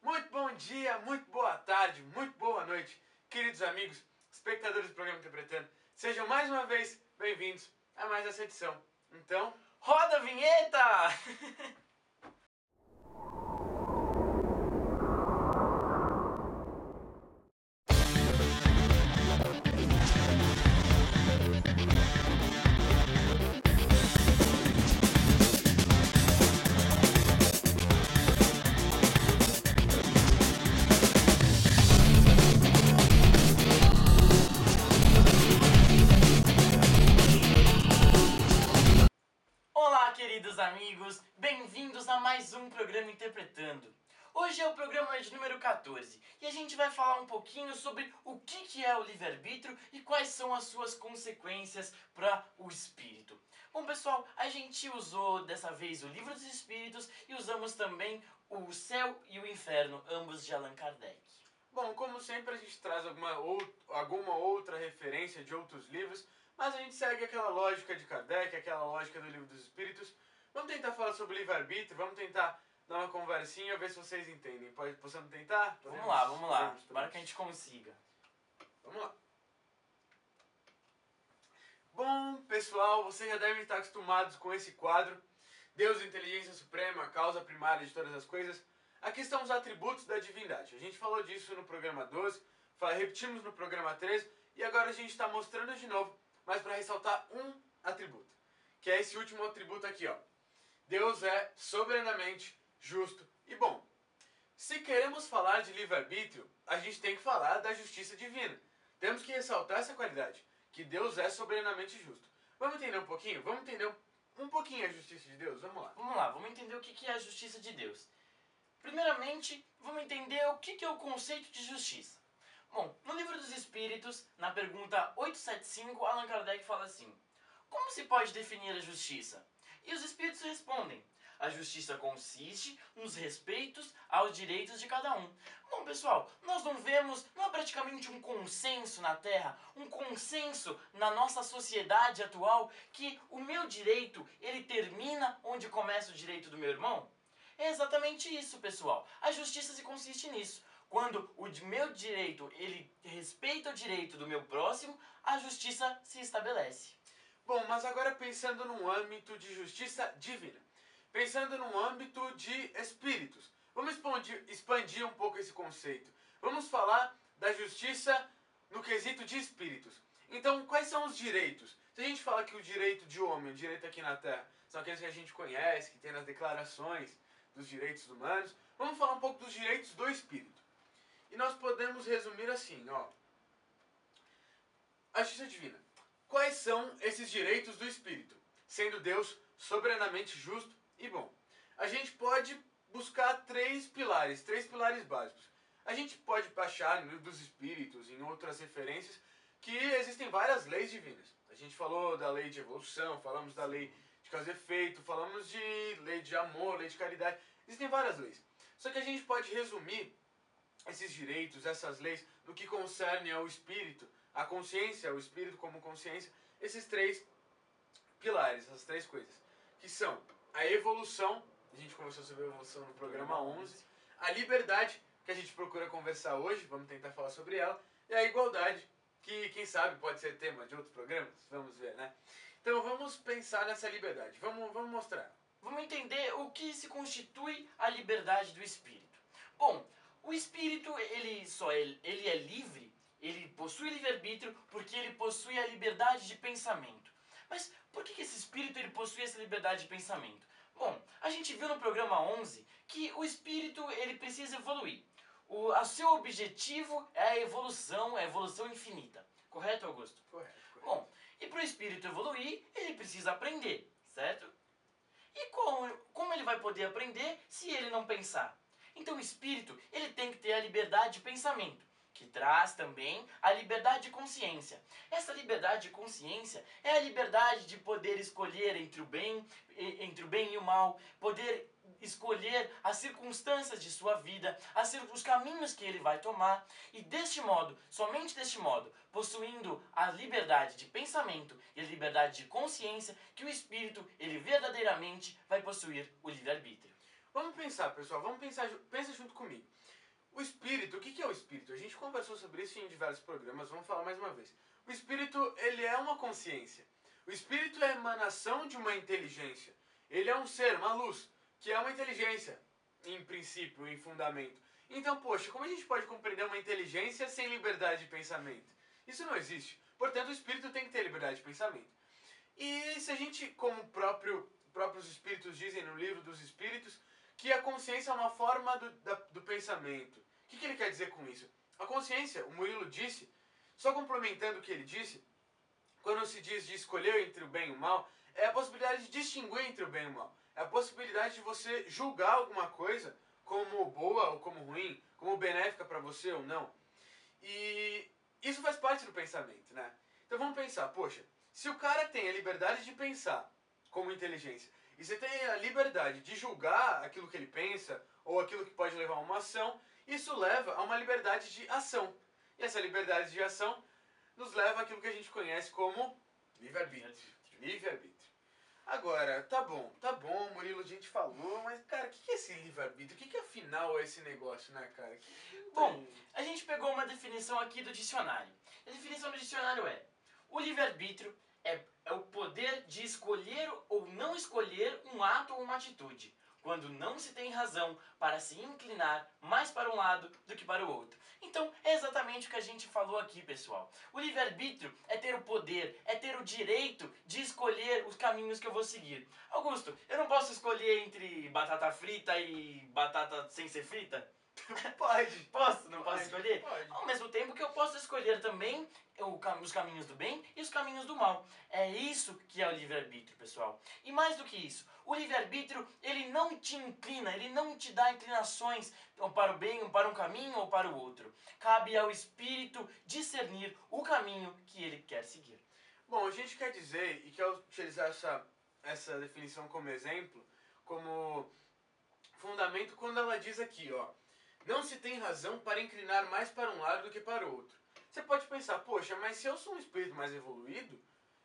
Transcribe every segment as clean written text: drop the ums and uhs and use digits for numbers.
Muito bom dia, muito boa tarde, muito boa noite, queridos amigos, espectadores do programa Interpretando. Sejam mais uma vez bem-vindos a mais essa edição. Então, roda a vinheta! Olá, queridos amigos, bem-vindos a mais um programa Interpretando. Hoje é o programa de número 14 e a gente vai falar um pouquinho sobre o que é o livre-arbítrio e quais são as suas consequências para o espírito. Bom, pessoal, a gente usou dessa vez o Livro dos Espíritos e usamos também o Céu e o Inferno, ambos de Allan Kardec. bom, como sempre a gente traz alguma outra referência de outros livros, mas a gente segue aquela lógica de Kardec, aquela lógica do Livro dos Espíritos. Vamos tentar falar sobre livre-arbítrio, vamos tentar dar uma conversinha, ver se vocês entendem. Possamos tentar? Vamos lá. Tomara que a gente consiga. Vamos lá. Bom, pessoal, vocês já devem estar acostumados com esse quadro. Deus, inteligência suprema, causa primária de todas as coisas. Aqui estão os atributos da divindade. A gente falou disso no programa 12, repetimos no programa 13, e agora a gente está mostrando de novo, mas para ressaltar um atributo, que é esse último atributo aqui, ó. Deus é soberanamente justo e bom. Se queremos falar de livre-arbítrio, a gente tem que falar da justiça divina. Temos que ressaltar essa qualidade, que Deus é soberanamente justo. Vamos entender um pouquinho? Vamos entender um pouquinho a justiça de Deus? Vamos lá. Vamos entender o que é a justiça de Deus. Primeiramente, vamos entender o que é o conceito de justiça. Bom, no Livro dos Espíritos, na pergunta 875, Allan Kardec fala assim: como se pode definir a justiça? E os Espíritos respondem: a justiça consiste nos respeitos aos direitos de cada um. Bom, pessoal, nós não há praticamente um consenso na Terra, um consenso na nossa sociedade atual que o meu direito, ele termina onde começa o direito do meu irmão? É exatamente isso, pessoal. A justiça se consiste nisso. Quando o meu direito, ele respeita o direito do meu próximo, a justiça se estabelece. Bom, mas agora pensando num âmbito de justiça divina, pensando num âmbito de espíritos, vamos expandir um pouco esse conceito. Vamos falar da justiça no quesito de espíritos. Então, quais são os direitos? Se a gente fala que o direito de homem, o direito aqui na Terra, são aqueles que a gente conhece, que tem nas declarações dos direitos humanos, vamos falar um pouco dos direitos do espírito. E nós podemos resumir assim, ó. A justiça divina. Quais são esses direitos do espírito? Sendo Deus soberanamente justo e bom. A gente pode buscar três pilares básicos. A gente pode achar no livro dos espíritos, em outras referências, que existem várias leis divinas. A gente falou da lei de evolução, falamos da lei de causa e efeito, falamos de lei de amor, lei de caridade. Existem várias leis. Só que a gente pode resumir esses direitos, essas leis, no que concerne ao espírito, a consciência, o espírito como consciência, esses três pilares, essas três coisas, que são a evolução, a gente conversou sobre a evolução no programa 11, a liberdade, que a gente procura conversar hoje, vamos tentar falar sobre ela, e a igualdade, que quem sabe pode ser tema de outros programas, vamos ver, né? Então vamos pensar nessa liberdade, vamos mostrar. Vamos entender o que se constitui a liberdade do espírito. Bom, o espírito, ele é livre, ele possui livre-arbítrio porque ele possui a liberdade de pensamento. Mas por que esse espírito ele possui essa liberdade de pensamento? Bom, a gente viu no programa 11 que o espírito ele precisa evoluir. O seu objetivo é a evolução infinita. Correto, Augusto? Correto. Bom, e para o espírito evoluir, ele precisa aprender, certo? E como ele vai poder aprender se ele não pensar? Então o espírito ele tem que ter a liberdade de pensamento, que traz também a liberdade de consciência. Essa liberdade de consciência é a liberdade de poder escolher entre o bem e o mal, poder escolher as circunstâncias de sua vida, os caminhos que ele vai tomar, e deste modo, somente deste modo, possuindo a liberdade de pensamento e a liberdade de consciência, que o espírito ele verdadeiramente vai possuir o livre-arbítrio. Vamos pensar, pessoal, pensa junto comigo. espírito, o que é o espírito? A gente conversou sobre isso em diversos programas, vamos falar mais uma vez. O espírito, ele é uma consciência. O espírito é a emanação de uma inteligência. Ele é um ser, uma luz, que é uma inteligência, em princípio, em fundamento. Então, poxa, como a gente pode compreender uma inteligência sem liberdade de pensamento? Isso não existe. Portanto, o espírito tem que ter liberdade de pensamento. E se a gente, como próprios espíritos dizem no livro dos espíritos, que a consciência é uma forma do pensamento. O que ele quer dizer com isso? A consciência, o Murilo disse, só complementando o que ele disse, quando se diz de escolher entre o bem e o mal, é a possibilidade de distinguir entre o bem e o mal. É a possibilidade de você julgar alguma coisa como boa ou como ruim, como benéfica para você ou não. E isso faz parte do pensamento, né? Então vamos pensar, poxa, se o cara tem a liberdade de pensar como inteligência, e você tem a liberdade de julgar aquilo que ele pensa, ou aquilo que pode levar a uma ação, isso leva a uma liberdade de ação. E essa liberdade de ação nos leva àquilo que a gente conhece como livre-arbítrio. Livre-arbítrio. Agora, tá bom, Murilo, a gente falou, mas, cara, o que é esse livre-arbítrio? O que afinal é esse negócio, né, cara? Bom, a gente pegou uma definição aqui do dicionário. A definição do dicionário é: o livre-arbítrio é o poder de escolher ou não escolher um ato ou uma atitude, quando não se tem razão para se inclinar mais para um lado do que para o outro. Então, é exatamente o que a gente falou aqui, pessoal. O livre-arbítrio é ter o poder, é ter o direito de escolher os caminhos que eu vou seguir. Augusto, eu não posso escolher entre batata frita e batata sem ser frita? Pode. Posso? Não posso escolher? Pode. Ao mesmo tempo que eu posso escolher também os caminhos do bem e os caminhos do mal. É isso que é o livre-arbítrio, pessoal. E mais do que isso, o livre-arbítrio, ele não te inclina, ele não te dá inclinações ou para o bem, ou para um caminho ou para o outro. Cabe ao espírito discernir o caminho que ele quer seguir. Bom, a gente quer dizer, e quer utilizar essa definição como exemplo, como fundamento, quando ela diz aqui, ó, não se tem razão para inclinar mais para um lado do que para o outro. Você pode pensar, poxa, mas se eu sou um espírito mais evoluído,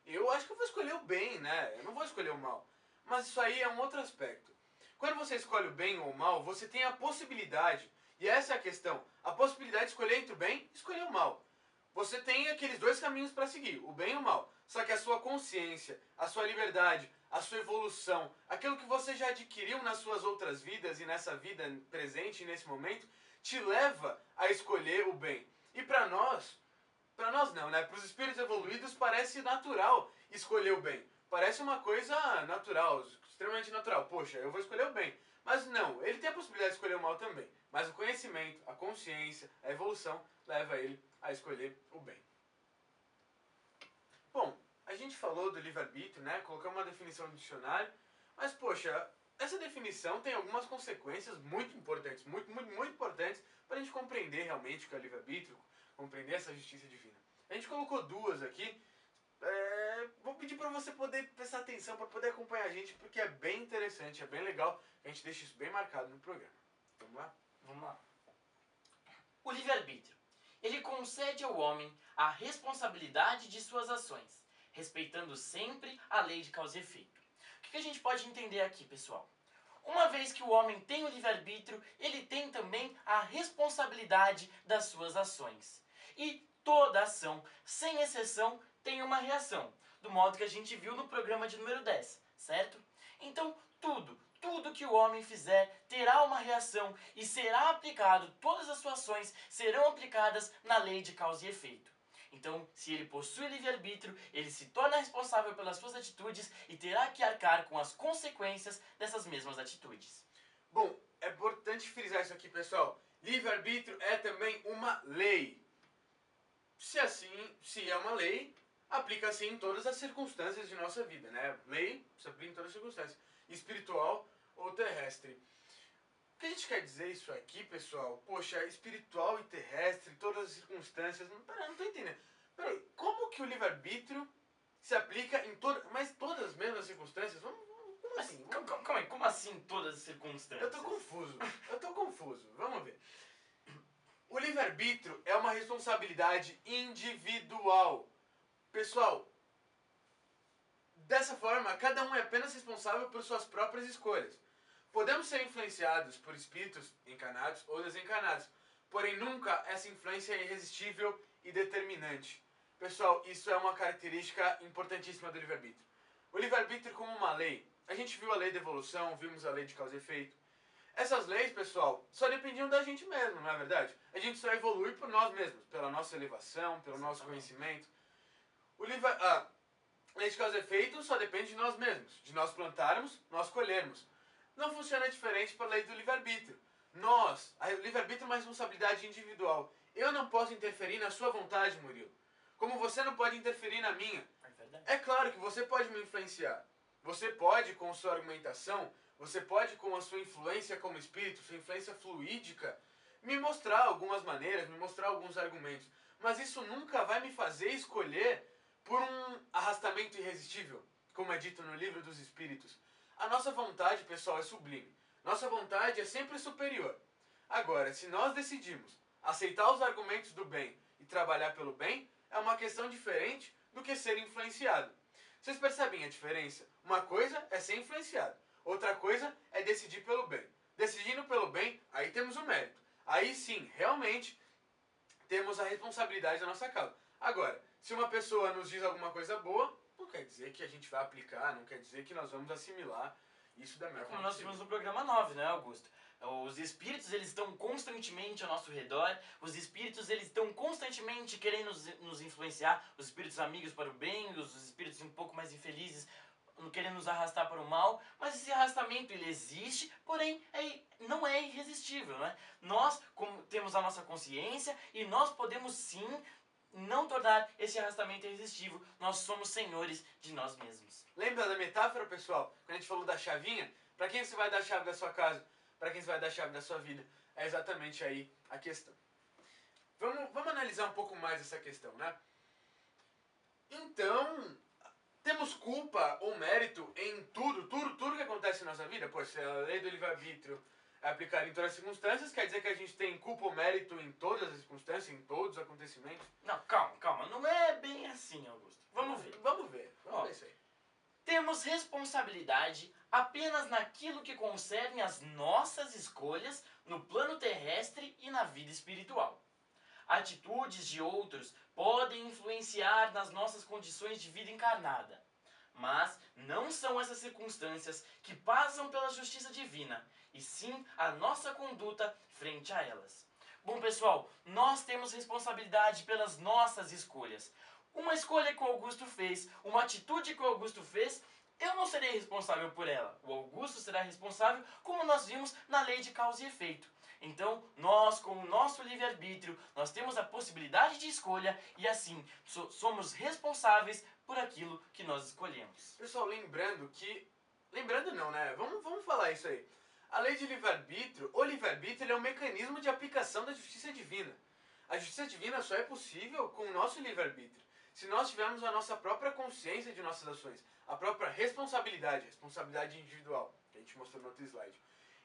eu acho que eu vou escolher o bem, né? Eu não vou escolher o mal. Mas isso aí é um outro aspecto. Quando você escolhe o bem ou o mal, você tem a possibilidade, e essa é a questão, a possibilidade de escolher entre o bem e escolher o mal. Você tem aqueles dois caminhos para seguir, o bem e o mal. Só que a sua consciência, a sua liberdade, a sua evolução, aquilo que você já adquiriu nas suas outras vidas e nessa vida presente, nesse momento, te leva a escolher o bem. E para nós não, né? Para os espíritos evoluídos parece natural escolher o bem. Parece uma coisa natural, extremamente natural. Poxa, eu vou escolher o bem. Mas não, ele tem a possibilidade de escolher o mal também. Mas o conhecimento, a consciência, a evolução leva ele a escolher o bem. Bom, a gente falou do livre-arbítrio, né? Colocamos uma definição no dicionário. Mas, poxa, essa definição tem algumas consequências muito importantes, muito importantes para a gente compreender realmente o que é o livre-arbítrio, compreender essa justiça divina. A gente colocou duas aqui. Vou pedir para você poder prestar atenção, para poder acompanhar a gente, porque é bem interessante, é bem legal. A gente deixa isso bem marcado no programa. Vamos lá? Vamos lá. O livre-arbítrio. Ele concede ao homem a responsabilidade de suas ações, respeitando sempre a lei de causa e efeito. O que a gente pode entender aqui, pessoal? Uma vez que o homem tem o livre-arbítrio, ele tem também a responsabilidade das suas ações. E toda ação, sem exceção, tem uma reação, do modo que a gente viu no programa de número 10, certo? Então, tudo que o homem fizer terá uma reação e será aplicado, todas as suas ações serão aplicadas na lei de causa e efeito. Então, se ele possui livre-arbítrio, ele se torna responsável pelas suas atitudes e terá que arcar com as consequências dessas mesmas atitudes. Bom, é importante frisar isso aqui, pessoal. Livre-arbítrio é também uma lei. Se é uma lei, aplica-se em todas as circunstâncias de nossa vida, né? Lei se aplica em todas as circunstâncias, espiritual ou terrestre. O que a gente quer dizer isso aqui, pessoal? Poxa, espiritual e terrestre, todas as circunstâncias. Não tô entendendo. Peraí, como que o livre-arbítrio se aplica em todas as mesmas circunstâncias? Como assim? Calma aí, como assim todas as circunstâncias? Eu tô confuso. Vamos ver. O livre-arbítrio é uma responsabilidade individual. Pessoal, dessa forma, cada um é apenas responsável por suas próprias escolhas. Podemos ser influenciados por espíritos encarnados ou desencarnados. porém nunca essa influência é irresistível e determinante. Pessoal, isso é uma característica importantíssima do livre-arbítrio. O livre-arbítrio como uma lei, a gente viu a lei da evolução, vimos a lei de causa e efeito. Essas leis, pessoal, só dependiam da gente mesmo, não é verdade? A gente só evolui por nós mesmos, pela nossa elevação, pelo nosso conhecimento. A lei de causa e efeito só depende de nós mesmos, de nós plantarmos, nós colhermos. Não funciona diferente para a lei do livre-arbítrio. O livre-arbítrio é uma responsabilidade individual. Eu não posso interferir na sua vontade, Murilo. Como você não pode interferir na minha. É claro que você pode me influenciar. Você pode, com sua argumentação, você pode, com a sua influência como espírito, sua influência fluídica, me mostrar algumas maneiras, me mostrar alguns argumentos. Mas isso nunca vai me fazer escolher por um arrastamento irresistível, como é dito no Livro dos Espíritos. A nossa vontade, pessoal, é sublime. Nossa vontade é sempre superior. Agora, se nós decidimos aceitar os argumentos do bem e trabalhar pelo bem, é uma questão diferente do que ser influenciado. Vocês percebem a diferença? Uma coisa é ser influenciado, outra coisa é decidir pelo bem. Decidindo pelo bem, aí temos o mérito. Aí sim, realmente, temos a responsabilidade da nossa causa. Agora, se uma pessoa nos diz alguma coisa boa, não quer dizer que a gente vai aplicar, não quer dizer que nós vamos assimilar isso da melhor Como forma nós possível. vimos no programa 9, né, Augusto? Os espíritos, eles estão constantemente ao nosso redor, os espíritos, eles estão constantemente querendo nos influenciar, os espíritos amigos para o bem, os espíritos um pouco mais infelizes querendo nos arrastar para o mal, mas esse arrastamento, ele existe, porém, não é irresistível, né? Nós temos a nossa consciência e nós podemos sim não tornar esse arrastamento irresistível. Nós somos senhores de nós mesmos. Lembra da metáfora, pessoal? Quando a gente falou da chavinha? Para quem você vai dar a chave da sua casa? Para quem você vai dar a chave da sua vida? É exatamente aí a questão. Vamos analisar um pouco mais essa questão, né? Então, temos culpa ou mérito em tudo que acontece na nossa vida? Pois se a lei do livre-arbítrio é aplicada em todas as circunstâncias, quer dizer que a gente tem culpa ou mérito em todas as circunstâncias, em todos os acontecimentos? Não, calma, não é bem assim, Augusto. Vamos ver. Vamos ver isso aí. Temos responsabilidade apenas naquilo que concerne as nossas escolhas no plano terrestre e na vida espiritual. Atitudes de outros podem influenciar nas nossas condições de vida encarnada, mas não são essas circunstâncias que passam pela justiça divina, e sim a nossa conduta frente a elas. Bom, pessoal, nós temos responsabilidade pelas nossas escolhas. Uma escolha que o Augusto fez, uma atitude que o Augusto fez, eu não serei responsável por ela. O Augusto será responsável, como nós vimos na lei de causa e efeito. Então, nós, com o nosso livre-arbítrio, nós temos a possibilidade de escolha e assim, somos responsáveis por aquilo que nós escolhemos. Pessoal, lembrando não, né? Vamos falar isso aí. A lei de livre-arbítrio, o livre-arbítrio é um mecanismo de aplicação da justiça divina. A justiça divina só é possível com o nosso livre-arbítrio. Se nós tivermos a nossa própria consciência de nossas ações, a própria responsabilidade individual, que a gente mostrou no outro slide.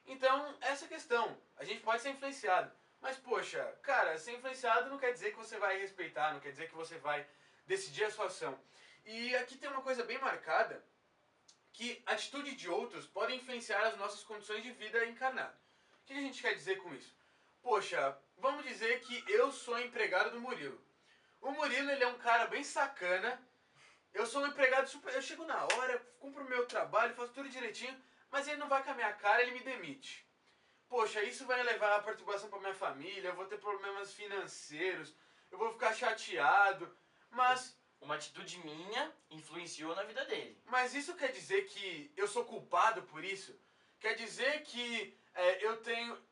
Então, essa questão, a gente pode ser influenciado, mas poxa, cara, ser influenciado não quer dizer que você vai respeitar, não quer dizer que você vai decidir a sua ação. E aqui tem uma coisa bem marcada, que a atitude de outros pode influenciar as nossas condições de vida encarnada. O que a gente quer dizer com isso? Poxa, vamos dizer que eu sou empregado do Murilo. O Murilo, ele é um cara bem sacana. Eu sou um empregado super... Eu chego na hora, cumpro o meu trabalho, faço tudo direitinho, mas ele não vai com a minha cara, ele me demite. Poxa, isso vai levar a perturbação para minha família, eu vou ter problemas financeiros, eu vou ficar chateado, mas... Uma atitude minha influenciou na vida dele. Mas isso quer dizer que eu sou culpado por isso? Quer dizer que eu tenho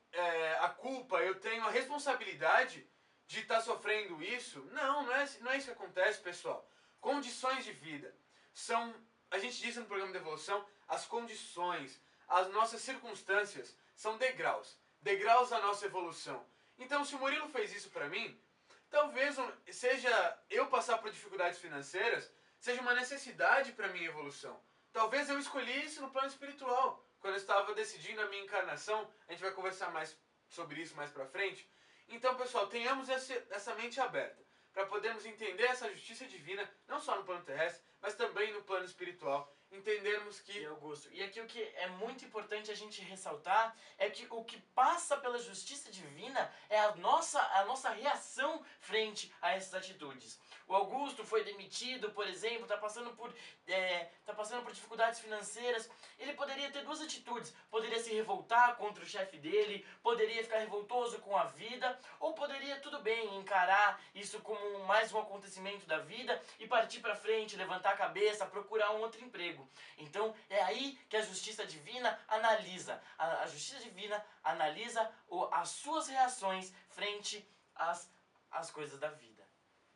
a culpa, eu tenho a responsabilidade de estar sofrendo isso? Não é isso que acontece, pessoal. Condições de vida são, a gente disse no programa de evolução, as condições, as nossas circunstâncias são degraus da nossa evolução. Então, se o Murilo fez isso pra mim, talvez seja eu passar por dificuldades financeiras, seja uma necessidade para minha evolução. Talvez eu escolhi isso no plano espiritual. Quando eu estava decidindo a minha encarnação, a gente vai conversar mais sobre isso mais pra frente. Então, pessoal, tenhamos essa mente aberta para podermos entender essa justiça divina, não só no plano terrestre, mas também no plano espiritual. Entendermos que... E Augusto, e aqui o que é muito importante a gente ressaltar é que o que passa pela justiça divina é a nossa reação frente a essas atitudes. O Augusto foi demitido, por exemplo, está passando por dificuldades financeiras. Ele poderia ter duas atitudes. Poderia se revoltar contra o chefe dele, poderia ficar revoltoso com a vida, ou poderia, tudo bem, encarar isso como mais um acontecimento da vida e partir para frente, levantar a cabeça, procurar um outro emprego. Então, é aí que a justiça divina analisa. A justiça divina analisa as suas reações frente às coisas da vida.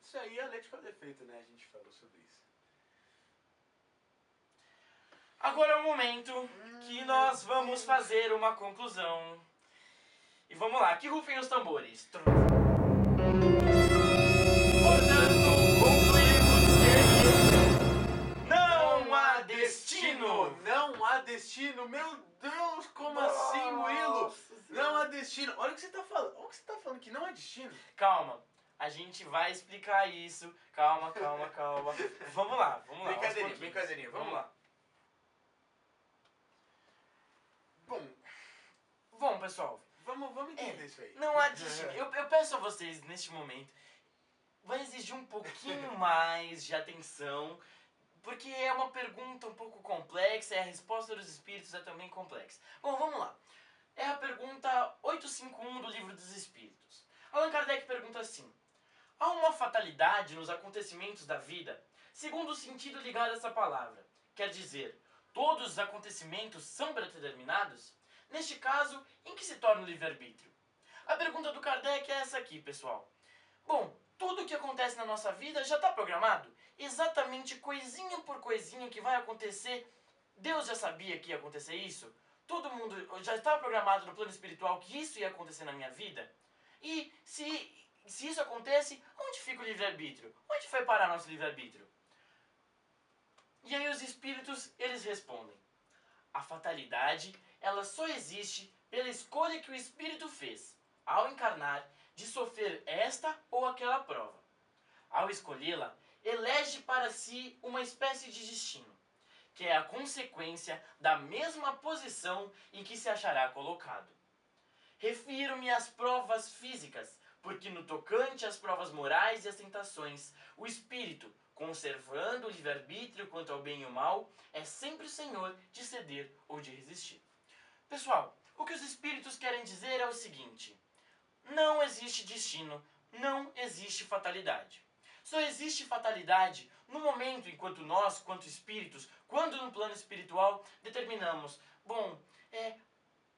Isso aí é a lei de causa e efeito, né? A gente falou sobre isso. Agora é o momento que nós vamos fazer uma conclusão. E vamos lá, que rufem os tambores. Portanto, concluímos que não há destino. Não há destino. Meu Deus, como assim, Murilo? Não há destino. Olha o que você tá falando. Olha o que você tá falando, que não há destino. Calma, a gente vai explicar isso. Calma. Vamos lá. Brincadeirinha, vamos lá. Bom, pessoal, vamos entender isso aí. não há destino. Eu peço a vocês, neste momento, vai exigir um pouquinho mais de atenção, porque é uma pergunta um pouco complexa e a resposta dos espíritos é também complexa. Bom, vamos lá. É a pergunta 851 do Livro dos Espíritos. Allan Kardec pergunta assim: há uma fatalidade nos acontecimentos da vida, segundo o sentido ligado a essa palavra? Quer dizer, todos os acontecimentos são predeterminados? Neste caso, em que se torna o livre-arbítrio? A pergunta do Kardec é essa aqui, pessoal. Bom, tudo o que acontece na nossa vida já está programado. Exatamente coisinha por coisinha que vai acontecer. Deus já sabia que ia acontecer isso? Todo mundo já estava programado no plano espiritual que isso ia acontecer na minha vida? E se isso acontece, onde fica o livre-arbítrio? Onde foi parar nosso livre-arbítrio? E aí os espíritos, eles respondem: a fatalidade, ela só existe pela escolha que o espírito fez, ao encarnar, de sofrer esta ou aquela prova. Ao escolhê-la, elege para si uma espécie de destino, que é a consequência da mesma posição em que se achará colocado. Refiro-me às provas físicas, porque no tocante às provas morais e às tentações, o espírito, conservando o livre-arbítrio quanto ao bem e ao mal, é sempre o senhor de ceder ou de resistir. Pessoal, o que os espíritos querem dizer é o seguinte: não existe destino, não existe fatalidade. Só existe fatalidade no momento enquanto nós, quanto espíritos, quando no plano espiritual, determinamos,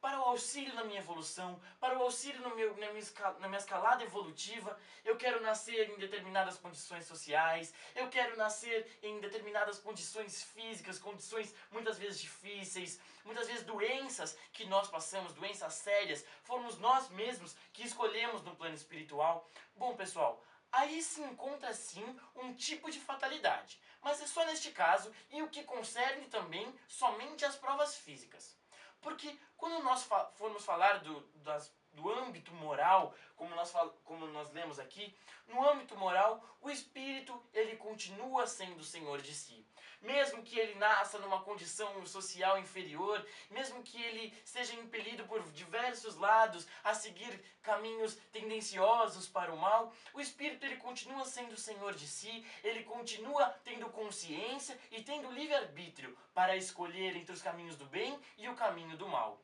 para o auxílio na minha evolução, para o auxílio na minha escalada evolutiva, eu quero nascer em determinadas condições sociais, eu quero nascer em determinadas condições físicas, condições muitas vezes difíceis, muitas vezes doenças que nós passamos, doenças sérias, fomos nós mesmos que escolhemos no plano espiritual. Bom, pessoal, aí se encontra sim um tipo de fatalidade, mas é só neste caso e o que concerne também somente as provas físicas. Porque quando nós formos falar do âmbito moral, como nós lemos aqui, no âmbito moral, o espírito ele continua sendo o senhor de si. Mesmo que ele nasça numa condição social inferior, mesmo que ele seja impelido por diversos lados a seguir caminhos tendenciosos para o mal, o espírito ele continua sendo o senhor de si, ele continua tendo consciência e tendo livre-arbítrio para escolher entre os caminhos do bem e o caminho do mal.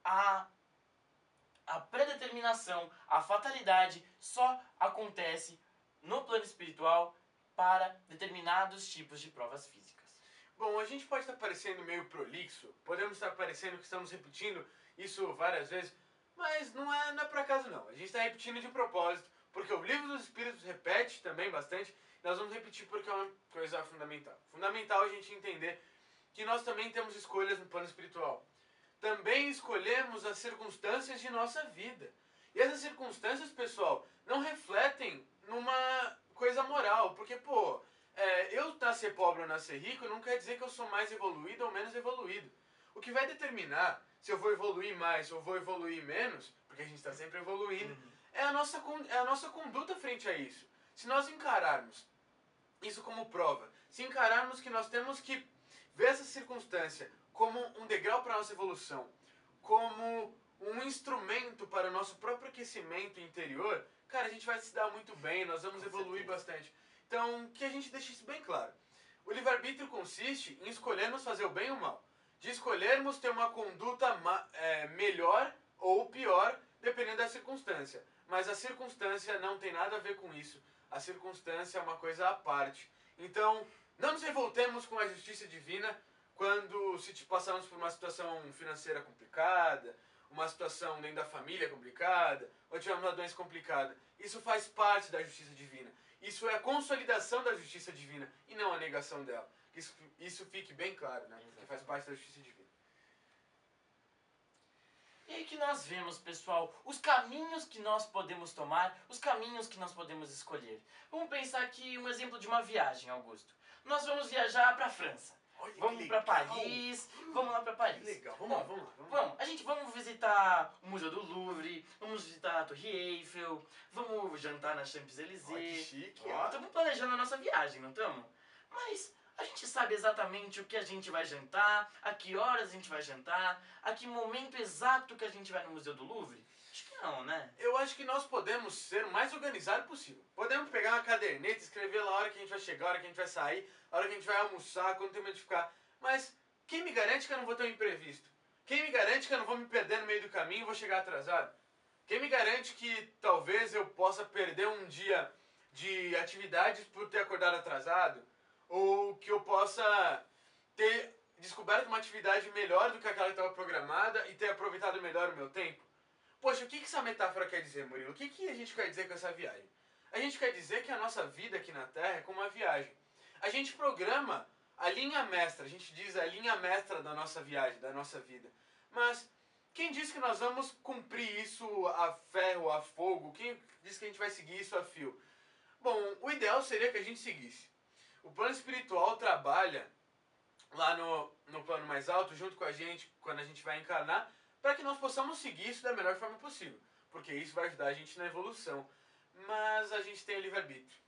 A predeterminação, a fatalidade só acontece no plano espiritual para determinados tipos de provas físicas. Bom, a gente pode estar parecendo meio prolixo, podemos estar parecendo que estamos repetindo isso várias vezes, mas não é por acaso não. A gente está repetindo de propósito, porque o Livro dos Espíritos repete também bastante. Nós vamos repetir porque é uma coisa fundamental. Fundamental a gente entender que nós também temos escolhas no plano espiritual. Também escolhemos as circunstâncias de nossa vida. E essas circunstâncias, pessoal, não refletem numa coisa moral. Porque, eu nascer pobre ou nascer rico não quer dizer que eu sou mais evoluído ou menos evoluído. O que vai determinar se eu vou evoluir mais ou vou evoluir menos, porque a gente está sempre evoluindo, é a nossa conduta frente a isso. Se nós encararmos isso como prova, se encararmos que nós temos que ver essa circunstância como um degrau para a nossa evolução, como um instrumento para o nosso próprio aquecimento interior, cara, a gente vai se dar muito bem, nós vamos evoluir bastante. Então, que a gente deixe isso bem claro. O livre-arbítrio consiste em escolhermos fazer o bem ou o mal. De escolhermos ter uma conduta melhor ou pior, dependendo da circunstância. Mas a circunstância não tem nada a ver com isso. A circunstância é uma coisa à parte. Então, não nos revoltemos com a justiça divina quando se passarmos por uma situação financeira complicada, uma situação dentro da família complicada, ou tivermos uma doença complicada. Isso faz parte da justiça divina. Isso é a consolidação da justiça divina e não a negação dela. Isso fique bem claro, né? Que faz parte da justiça divina. E aí que nós vemos, pessoal, os caminhos que nós podemos tomar, os caminhos que nós podemos escolher. Vamos pensar aqui um exemplo de uma viagem, Augusto. Nós vamos viajar para a França. Olha, vamos para Paris, vamos lá para Paris. Legal, vamos lá. Vamos visitar o Museu do Louvre, vamos visitar a Torre Eiffel, vamos jantar na Champs-Élysées. Olha que chique. Estamos planejando a nossa viagem, não estamos? Mas a gente sabe exatamente o que a gente vai jantar, a que horas a gente vai jantar, a que momento exato que a gente vai no Museu do Louvre? Acho que não, né? Eu acho que nós podemos ser o mais organizado possível. Podemos pegar uma caderneta, escrever lá a hora que a gente vai chegar, a hora que a gente vai sair, a hora que a gente vai almoçar, quanto tempo a gente ficar. Mas quem me garante que eu não vou ter um imprevisto? Quem me garante que eu não vou me perder no meio do caminho e vou chegar atrasado? Quem me garante que talvez eu possa perder um dia de atividades por ter acordado atrasado? Ou que eu possa ter descoberto uma atividade melhor do que aquela que estava programada e ter aproveitado melhor o meu tempo? Poxa, o que essa metáfora quer dizer, Murilo? O que a gente quer dizer com essa viagem? A gente quer dizer que a nossa vida aqui na Terra é como uma viagem. A gente programa a linha mestra, a gente diz a linha mestra da nossa viagem, da nossa vida. Mas quem diz que nós vamos cumprir isso a ferro, a fogo? Quem diz que a gente vai seguir isso a fio? Bom, o ideal seria que a gente seguisse. O plano espiritual trabalha lá no plano mais alto, junto com a gente, quando a gente vai encarnar, para que nós possamos seguir isso da melhor forma possível. Porque isso vai ajudar a gente na evolução. Mas a gente tem o livre-arbítrio.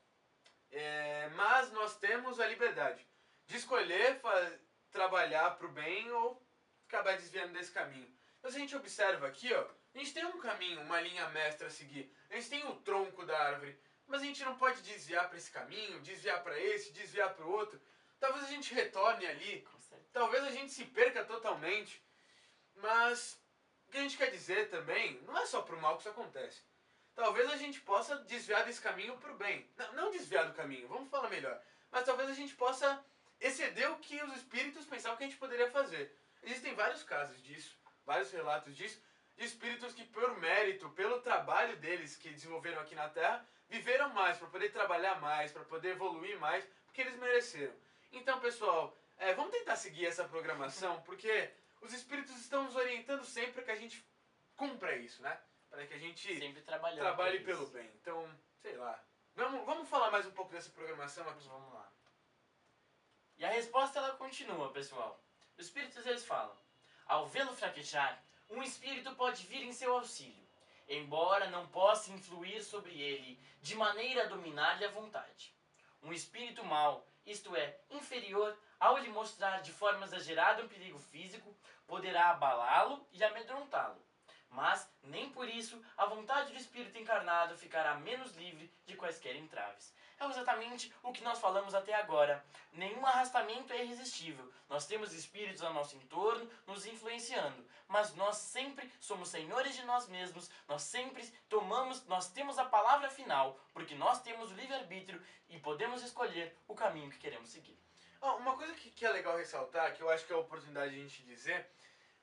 Mas nós temos a liberdade de escolher trabalhar para o bem ou acabar desviando desse caminho. Então se a gente observa aqui, ó, a gente tem um caminho, uma linha mestra a seguir. A gente tem o tronco da árvore. Mas a gente não pode desviar para esse caminho, desviar para esse, desviar para o outro. Talvez a gente retorne ali. Talvez a gente se perca totalmente. Mas o que a gente quer dizer também, não é só para o mal que isso acontece. Talvez a gente possa desviar desse caminho para o bem. Não desviar do caminho, vamos falar melhor. Mas talvez a gente possa exceder o que os espíritos pensavam que a gente poderia fazer. Existem vários casos disso, vários relatos disso, de espíritos que por mérito, pelo trabalho deles que desenvolveram aqui na Terra, viveram mais, para poder trabalhar mais, para poder evoluir mais, porque eles mereceram. Então, pessoal, vamos tentar seguir essa programação, porque os espíritos estão nos orientando sempre para que a gente cumpra isso, né? Para que a gente sempre trabalhe pelo bem. Então, sei lá. Vamos falar mais um pouco dessa programação aqui. Vamos lá. E a resposta ela continua, pessoal. Os espíritos eles falam: ao vê-lo fraquejar, um espírito pode vir em seu auxílio, embora não possa influir sobre ele de maneira a dominar-lhe a vontade. Um espírito mau, isto é, inferior, ao lhe mostrar de forma exagerada um perigo físico, poderá abalá-lo e amedrontá-lo. Mas, nem por isso, a vontade do espírito encarnado ficará menos livre de quaisquer entraves. É exatamente o que nós falamos até agora. Nenhum arrastamento é irresistível. Nós temos espíritos ao nosso entorno nos influenciando, mas nós sempre somos senhores de nós mesmos, nós temos a palavra final, porque nós temos o livre-arbítrio e podemos escolher o caminho que queremos seguir. Uma coisa que é legal ressaltar, que eu acho que é a oportunidade de a gente dizer,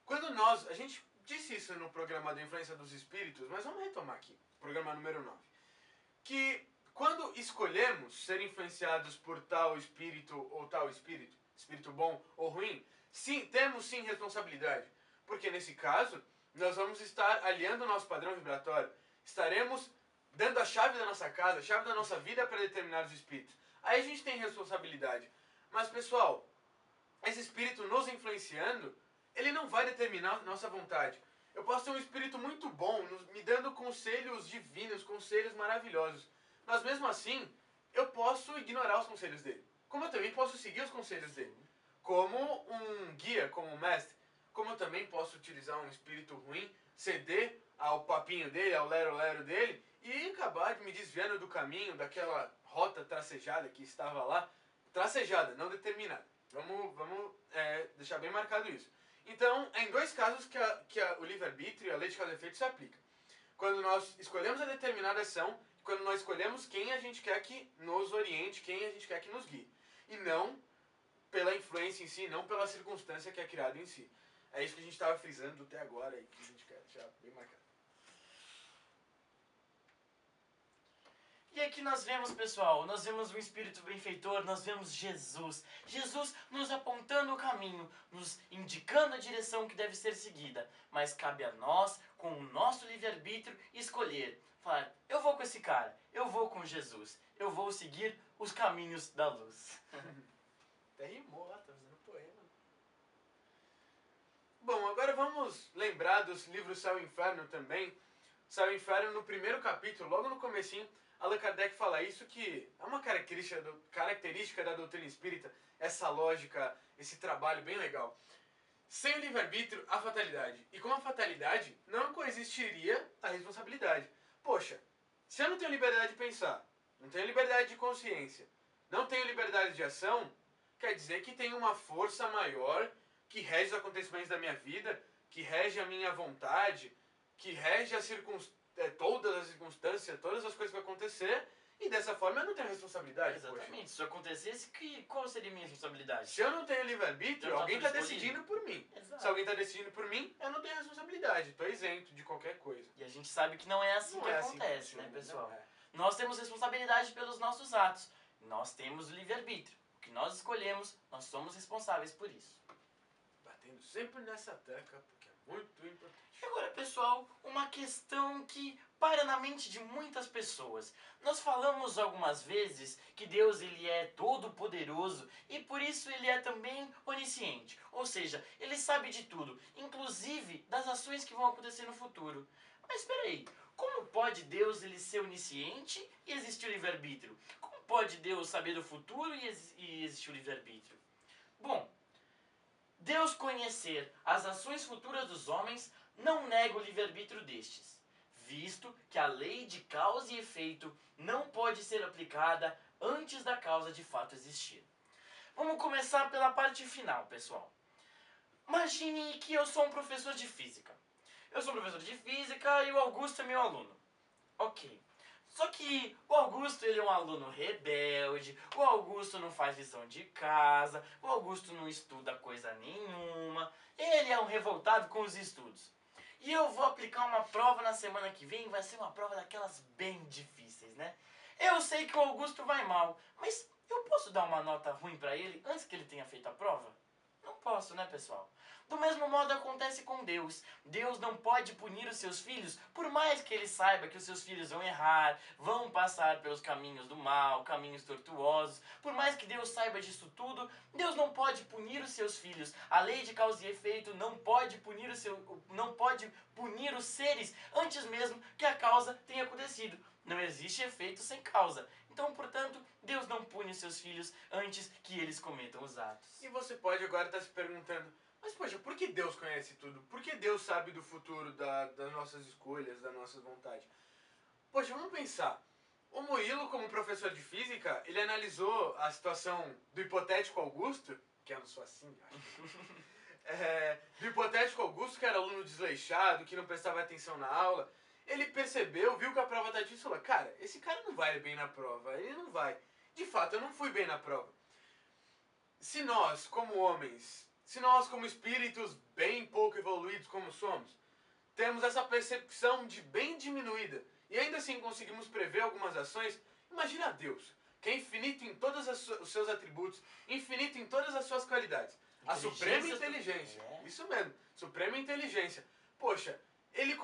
quando a gente disse isso no programa da influência dos espíritos, mas vamos retomar aqui, programa número 9, que quando escolhemos ser influenciados por tal espírito ou tal espírito bom ou ruim, sim, temos sim responsabilidade, porque nesse caso nós vamos estar aliando o nosso padrão vibratório, estaremos dando a chave da nossa casa, a chave da nossa vida para determinados espíritos. Aí a gente tem responsabilidade. Mas pessoal, esse espírito nos influenciando, ele não vai determinar nossa vontade. Eu posso ter um espírito muito bom, me dando conselhos divinos, conselhos maravilhosos. Mas mesmo assim, eu posso ignorar os conselhos dele. Como eu também posso seguir os conselhos dele. Como um guia, como um mestre. como eu também posso utilizar um espírito ruim, ceder ao papinho dele, ao lero-lero dele, e acabar me desviando do caminho, daquela rota tracejada que estava lá. Tracejada, não determinada. Vamos deixar bem marcado isso. Então, é em dois casos que o livre-arbítrio e a lei de causa e efeito se aplica. Quando nós escolhemos a determinada ação, quando nós escolhemos quem a gente quer que nos oriente, quem a gente quer que nos guie. E não pela influência em si, não pela circunstância que é criada em si. É isso que a gente estava frisando até agora e que a gente quer deixar bem marcado. E aqui nós vemos, pessoal, nós vemos um Espírito benfeitor, nós vemos Jesus. Jesus nos apontando o caminho, nos indicando a direção que deve ser seguida. Mas cabe a nós, com o nosso livre-arbítrio, escolher. Falar, eu vou com esse cara, eu vou com Jesus, eu vou seguir os caminhos da luz. Até rimou lá, tá fazendo poema. Bom, agora vamos lembrar dos livros Céu e Inferno também. Céu e Inferno, no primeiro capítulo, logo no comecinho, Allan Kardec fala isso, que é uma característica da doutrina espírita, essa lógica, esse trabalho bem legal. Sem o livre-arbítrio, a fatalidade. E com a fatalidade, não coexistiria a responsabilidade. Poxa, se eu não tenho liberdade de pensar, não tenho liberdade de consciência, não tenho liberdade de ação, quer dizer que tem uma força maior que rege os acontecimentos da minha vida, que rege a minha vontade, que rege todas as circunstâncias, todas as coisas que vão acontecer, e dessa forma eu não tenho responsabilidade. Exatamente. Poxa. Se isso acontecesse, qual seria a minha responsabilidade? Se eu não tenho livre-arbítrio, alguém está decidindo por mim. Exato. Se alguém está decidindo por mim, eu não tenho responsabilidade, estou isento de qualquer coisa. E a gente sabe que não é assim Não que é acontece, assim que né, funciona, pessoal? não é. Nós temos responsabilidade pelos nossos atos. Nós temos o livre-arbítrio. O que nós escolhemos, nós somos responsáveis por isso. Batendo sempre nessa tecla, porque é muito importante. E agora, pessoal, uma questão que para na mente de muitas pessoas. Nós falamos algumas vezes que Deus ele é todo poderoso e por isso ele é também onisciente. Ou seja, ele sabe de tudo, inclusive das ações que vão acontecer no futuro. Mas espera aí, como pode Deus ele ser onisciente e existir o livre-arbítrio? Como pode Deus saber do futuro e existir o livre-arbítrio? Bom, Deus conhecer as ações futuras dos homens não nega o livre-arbítrio destes, visto que a lei de causa e efeito não pode ser aplicada antes da causa de fato existir. Vamos começar pela parte final, pessoal. Imagine que eu sou um professor de física. Eu sou um professor de física e o Augusto é meu aluno. Ok. Só que o Augusto ele é um aluno rebelde, o Augusto não faz lição de casa, o Augusto não estuda coisa nenhuma, ele é um revoltado com os estudos. E eu vou aplicar uma prova na semana que vem, vai ser uma prova daquelas bem difíceis, né? Eu sei que o Augusto vai mal, mas eu posso dar uma nota ruim pra ele antes que ele tenha feito a prova? Não posso, né, pessoal? Do mesmo modo acontece com Deus. Deus não pode punir os seus filhos, por mais que ele saiba que os seus filhos vão errar, vão passar pelos caminhos do mal, caminhos tortuosos. Por mais que Deus saiba disso tudo, Deus não pode punir os seus filhos. A lei de causa e efeito não pode punir os seres antes mesmo que a causa tenha acontecido. Não existe efeito sem causa. Então, portanto, Deus não pune os seus filhos antes que eles cometam os atos. E você pode agora estar se perguntando, mas poxa, por que Deus conhece tudo? Por que Deus sabe do futuro, das nossas escolhas, das nossas vontades? Poxa, vamos pensar. O Murilo, como professor de física, ele analisou a situação do hipotético Augusto, que eu não sou assim, acho. Do hipotético Augusto, que era aluno desleixado, que não prestava atenção na aula. Ele percebeu, viu que a prova tá difícil e falou, cara, esse cara não vai bem na prova, ele não vai. De fato, eu não fui bem na prova. Se nós, como homens, se nós, como espíritos bem pouco evoluídos como somos, temos essa percepção de bem diminuída e ainda assim conseguimos prever algumas ações, imagina Deus, que é infinito em todos os seus atributos, infinito em todas as suas qualidades. A suprema inteligência. Isso mesmo, suprema inteligência. Poxa, ele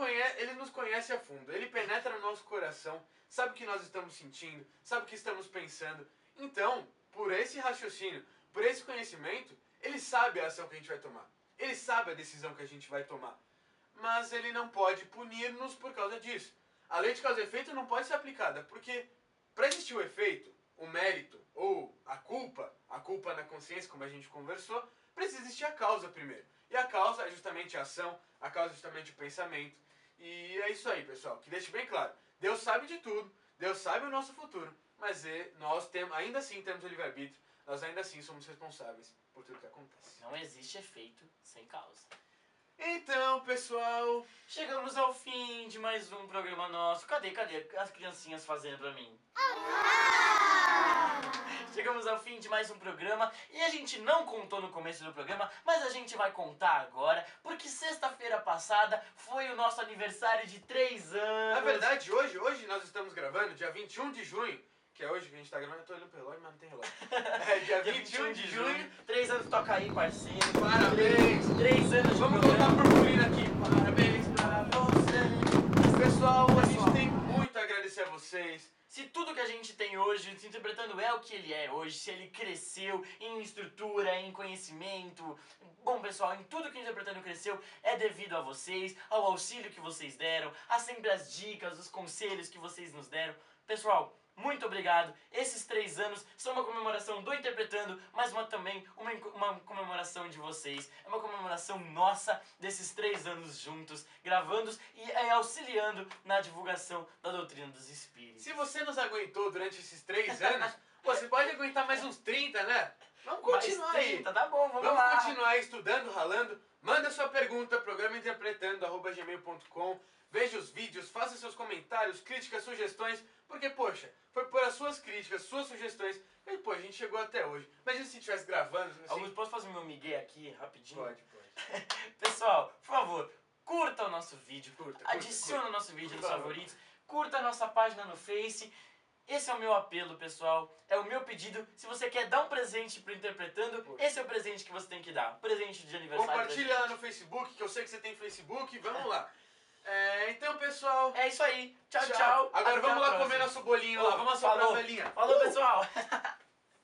nos conhece a fundo, ele penetra no nosso coração, sabe o que nós estamos sentindo, sabe o que estamos pensando. Então, por esse raciocínio, por esse conhecimento, ele sabe a ação que a gente vai tomar. Ele sabe a decisão que a gente vai tomar. Mas ele não pode punir-nos por causa disso. A lei de causa e efeito não pode ser aplicada, porque para existir o efeito, o mérito ou a culpa na consciência, como a gente conversou, precisa existir a causa primeiro. E a causa é justamente a ação, a causa é justamente o pensamento. E é isso aí, pessoal, que deixe bem claro. Deus sabe de tudo, Deus sabe o nosso futuro, mas nós ainda assim temos o livre-arbítrio, nós ainda assim somos responsáveis por tudo que acontece. Não existe efeito sem causa. Então, pessoal... Chegamos ao fim de mais um programa nosso. Cadê as criancinhas fazendo pra mim? Chegamos ao fim de mais um programa e a gente não contou no começo do programa, mas a gente vai contar agora, porque sexta-feira passada foi o nosso aniversário de 3 anos. Na verdade, hoje nós estamos gravando, dia 21 de junho, que é hoje que a gente tá gravando, eu tô olhando pro relógio, mas não tem relógio. É dia 21 de junho. 3 anos, toca aí, parceiro. Parabéns! 3 anos de Vamos programa. voltar purpurina aqui. Parabéns pra você. Pessoal, a gente tem muito a agradecer a vocês. Se tudo que a gente tem hoje, se interpretando é o que ele é hoje, se ele cresceu em estrutura, em conhecimento, bom pessoal, em tudo que o Interpretando cresceu é devido a vocês, ao auxílio que vocês deram, a sempre as dicas, os conselhos que vocês nos deram. Pessoal, muito obrigado. Esses 3 anos são uma comemoração do Interpretando, mas também uma comemoração de vocês. É uma comemoração nossa desses 3 anos juntos, gravando e auxiliando na divulgação da doutrina dos Espíritos. Se você nos aguentou durante esses 3 anos, você pode aguentar mais uns 30, né? Vamos continuar mais 30, tá bom, vamos lá. Vamos continuar estudando, ralando. Manda sua pergunta, programainterpretando@gmail.com. Veja os vídeos, faça seus comentários, críticas, sugestões, porque, poxa, foi por as suas críticas, suas sugestões, que, pô, a gente chegou até hoje. Imagina se estivesse gravando, assim... Augusto, posso fazer meu migué aqui, rapidinho? Pode. Pessoal, por favor, curta o nosso vídeo, Curta. adiciona o nosso vídeo nos Por favor. favoritos, curta a nossa página no Face. Esse é o meu apelo, pessoal, é o meu pedido. Se você quer dar um presente pro Interpretando, Poxa. esse é o presente que você tem que dar. Presente de aniversário. Compartilha da lá gente. no Facebook, que eu sei que você tem Facebook, vamos lá. Então, pessoal... É isso aí. Tchau, tchau. Agora Até vamos a lá próxima. comer nosso bolinho lá, vamos assoprar a Falou. velhinha. Falou, pessoal.